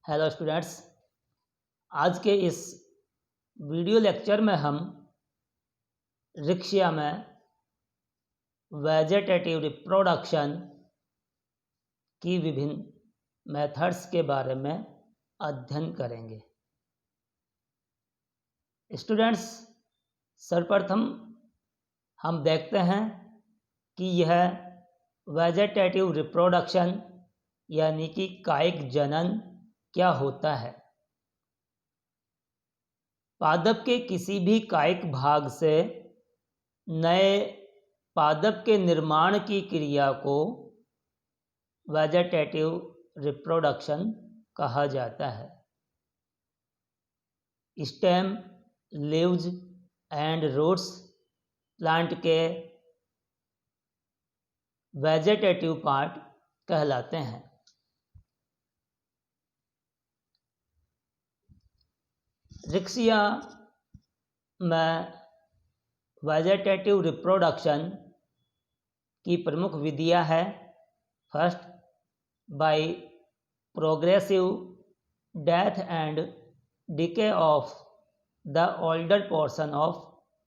Hello students. आज के इस वीडियो लेक्चर में हम रिक्शिया में वेजिटेटिव रिप्रोडक्शन की विभिन्न मेथड्स के बारे में अध्ययन करेंगे। स्टूडेंट्स, सर्वप्रथम हम देखते हैं कि यह वेजिटेटिव रिप्रोडक्शन यानी कि कायिक जनन क्या होता है। पादप के किसी भी कायिक भाग से नए पादप के निर्माण की क्रिया को वेजिटेटिव रिप्रोडक्शन कहा जाता है। Stem, leaves and roots plant के वेजिटेटिव पार्ट कहलाते हैं। रिक्शिया में वेजिटेटिव रिप्रोडक्शन की प्रमुख विधियां हैं। First, by progressive death and decay of the older portion of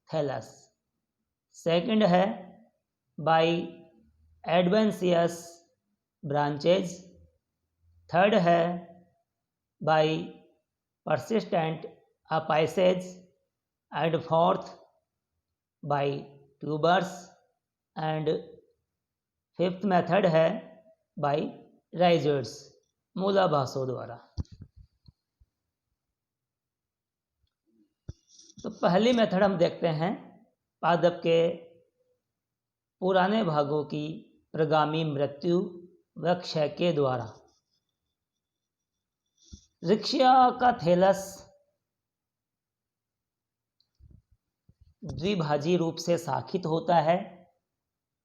thallus. Second है बाय एडवेंशियस ब्रांचेज। थर्ड है by persistent apices, and fourth by tubers, and fifth method है by rhizoids, मूलाभासों द्वारा। तो पहली मेथड हम देखते हैं पादप के पुराने भागों की प्रगामी मृत्यु व क्षय के द्वारा। रिक्शिया का थैलस द्विभाजी रूप से शाखित होता है।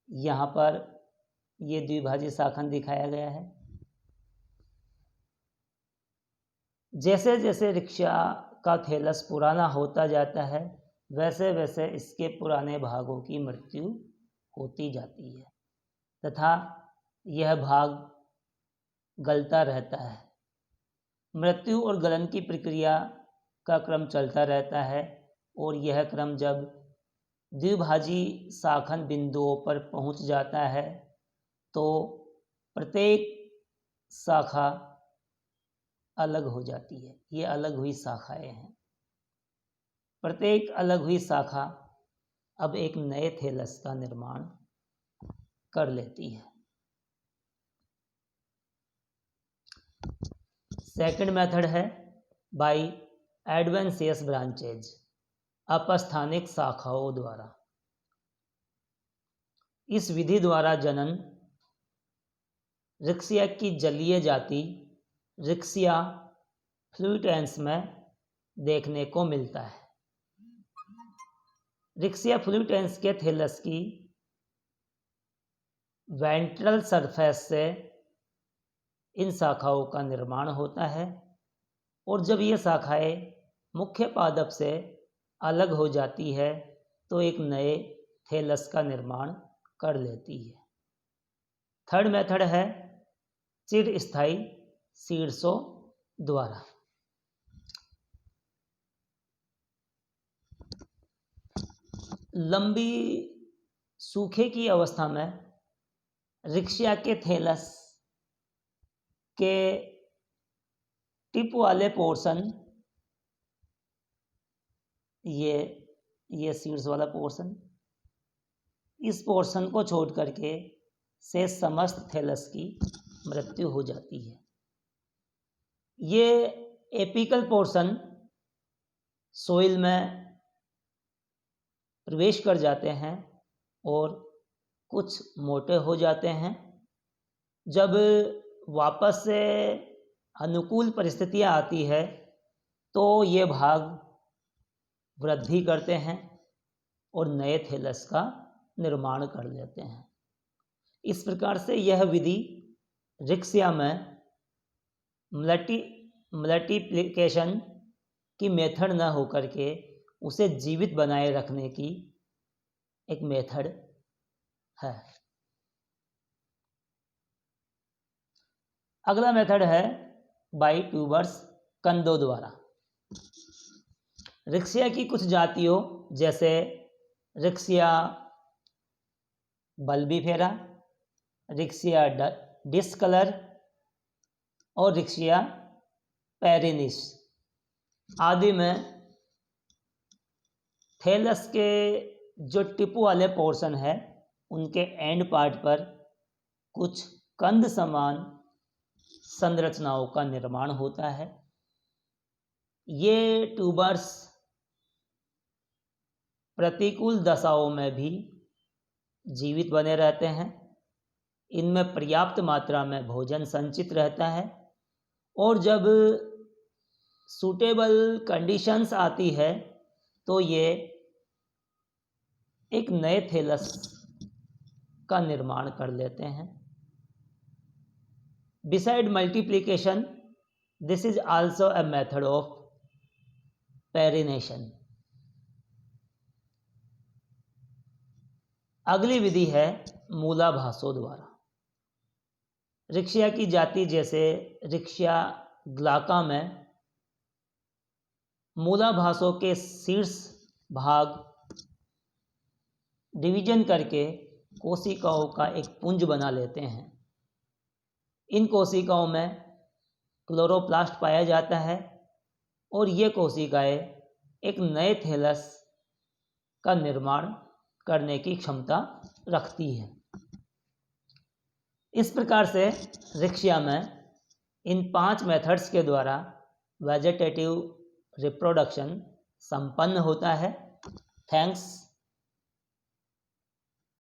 यहाँ पर ये द्विभाजी शाखन दिखाया गया है। जैसे जैसे रिक्शिया का थैलस पुराना होता जाता है वैसे वैसे इसके पुराने भागों की मृत्यु होती जाती है तथा यह भाग गलता रहता है। मृत्यु और गलन की प्रक्रिया का क्रम चलता रहता है और यह क्रम जब द्विभाजी शाखन बिंदुओं पर पहुंच जाता है तो प्रत्येक शाखा अलग हो जाती है। ये अलग हुई शाखाएं हैं। प्रत्येक अलग हुई शाखा अब एक नए थैलस का निर्माण कर लेती है। सेकंड मेथड है बाय एडवेंशियस ब्रांचेज, अपस्थानिक शाखाओं द्वारा। इस विधि द्वारा जनन रिक्शिया की जलीय जाति रिक्शिया फ्लुइटेंस में देखने को मिलता है। रिक्शिया फ्लुइटेंस के थैलस की वेंट्रल सरफेस से इन शाखाओं का निर्माण होता है और जब ये शाखाएं मुख्य पादप से अलग हो जाती है तो एक नए थैलस का निर्माण कर लेती है। थर्ड मेथड है चिर स्थायी शीर्षों द्वारा। लंबी सूखे की अवस्था में रिक्शिया के थैलस के टिप वाले पोर्शन, ये शीर्ष वाला पोर्शन, इस पोर्शन को छोड़ करके शेष समस्त थैलस की मृत्यु हो जाती है। ये एपिकल पोर्शन सोइल में प्रवेश कर जाते हैं और कुछ मोटे हो जाते हैं। जब वापस से अनुकूल परिस्थितियां आती है तो ये भाग वृद्धि करते हैं और नए थैलस का निर्माण कर लेते हैं। इस प्रकार से यह विधि रिक्शिया में मल्टीप्लिकेशन की मेथड न होकर के उसे जीवित बनाए रखने की एक मेथड है। अगला मेथड है बाई ट्यूबर्स, कंदों द्वारा। रिक्सिया की कुछ जातियों जैसे रिक्सिया बल्बीफेरा, रिक्सिया डिस्कलर और रिक्सिया पेरिनिस आदि में थैलस के जो टिप वाले पोर्शन है उनके एंड पार्ट पर कुछ कंद समान संरचनाओं का निर्माण होता है। ये ट्यूबर्स प्रतिकूल दशाओं में भी जीवित बने रहते हैं। इनमें पर्याप्त मात्रा में भोजन संचित रहता है और जब सूटेबल कंडीशंस आती है तो ये एक नए थैलस का निर्माण कर लेते हैं। Beside multiplication, this is also a method of perennation. अगली विधि है मूलाभासों द्वारा। रिक्शिया की जाति जैसे रिक्शिया ग्लाका में मूलाभासों के शीर्ष भाग डिवीजन करके कोशिकाओं का एक पुंज बना लेते हैं। इन कोशिकाओं में क्लोरोप्लास्ट पाया जाता है और ये कोशिकाएं एक नए थैलस का निर्माण करने की क्षमता रखती है। इस प्रकार से रिक्शिया में इन 5 मेथड्स के द्वारा वेजिटेटिव रिप्रोडक्शन संपन्न होता है। थैंक्स।